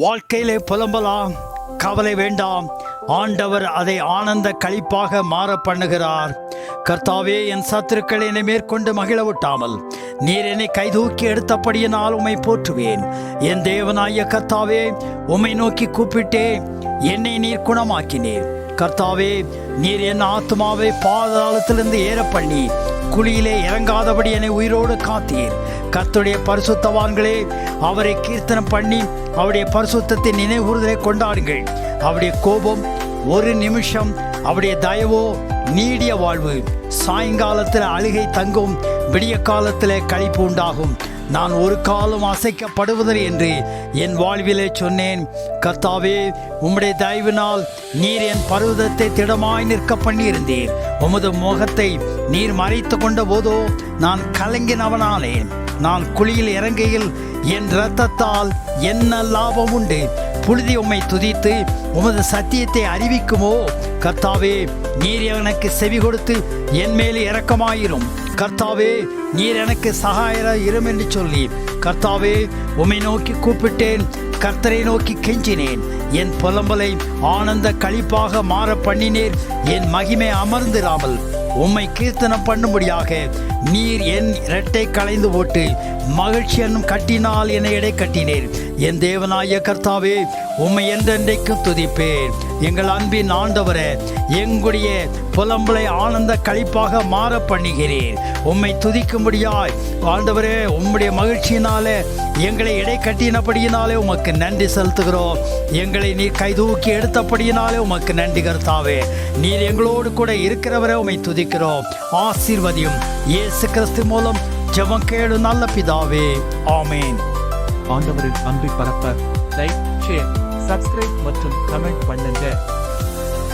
வாழ்க்கையிலே புலம்பலாம், கவலை வேண்டாம். ஆண்டவர் அதை ஆனந்த களிப்பாக மாற பண்ணுகிறார். கர்த்தாவே, என் சத்துருக்கள் என்னை மேற்கொண்டு மகிழ விட்டாமல் நீர் என்னை கைதூக்கி எடுத்தபடியினால் உம்மை போற்றுவேன். என் தேவனாய கர்த்தாவே, உம்மை நோக்கி கூப்பிட்டே என்னை நீர் குணமாக்கினீர். கர்த்தாவே, நீர் என் ஆத்மாவை பாதாளத்திலிருந்து ஏற பண்ணி குழியிலே இறங்காதபடி என்னை உயிரோடு காத்தீர். கர்த்தருடைய பரிசுத்தவான்களே, அவரை கீர்த்தனம் பண்ணி அவருடைய பரிசுத்தத்தை நினைவுறுதலை கொண்டாடுங்கள். அவருடைய கோபம் ஒரு நிமிஷம், அவருடைய தயவோ நீடிய வாழ்வு. சாயங்காலத்தில் அழுகை தங்கும், விடிய காலத்தில் களிப்பு உண்டாகும். நான் ஒரு காலம் அசைக்கப்படுவதில்லை என்று என் வாழ்விலே சொன்னேன். கர்த்தாவே, உம்முடைய தயவினால் நீர் என் பர்வதத்தை திடமாய் நிற்க பண்ணியிருந்தீர். உமது முகத்தை நீர் மறைத்து கொண்ட போதோ நான் கலங்கினவனானேன். நான் குழியில் இறங்கையில் என் இரத்தத்தால் என்ன லாபம் உண்டு? புழுதி உம்மை துதித்து உமது சத்தியத்தை அறிவிக்குமோ? கர்த்தாவே, நீர் எனக்கு செவி கொடுத்து என் மேல் இரக்கமாயிரும். கர்த்தாவே, நீர் எனக்கு சகாயராய் இரும் என்று சொல்லி, கர்த்தாவே, உம்மை நோக்கி கூப்பிட்டேன். கர்த்தரை நோக்கி கெஞ்சினேன். என் புலம்பலை ஆனந்த களிப்பாக மாற பண்ணினீர். என் மகிமை அமர்ந்திராமல் உம்மை கீர்த்தனம் பண்ணும்படியாக நீர் என் இரட்டை களைந்து போட்டு மகிழ்ச்சி என்னும் கட்டினால் என்னை இடை கட்டினீர். என் தேவனாய கர்த்தாவே, உம்மை என்றென்றைக்கும் துதிப்பேன். எங்கள் அன்பின் ஆண்டவரே, எங்களுடைய புலம்பலை ஆனந்த களிப்பாக மாற பண்ணுகிறீர். உம்மை துதிக்கும்படியாய் ஆண்டவரே, உம்முடைய மகிழ்ச்சியினாலே எங்களை இடை கட்டினபடியினாலே உமக்கு நன்றி செலுத்துகிறோம். எங்களை நீர் கைதூக்கி எடுத்தபடியினாலே உமக்கு நன்றி கர்த்தாவே. நீர் எங்களோடு கூட இருக்கிறவரே, உம்மை துதிக்கிறோம். ஆசீர்வதியும். இயேசு கிறிஸ்து மூலம் ஜெபம் கேளு நல்ல பிதாவே, ஆமேன். ஆண்டவரின் அன்பை பரப்ப லைக், ஷேர், சப்ஸ்கிரைப் மற்றும் கமெண்ட் பண்ணுங்க.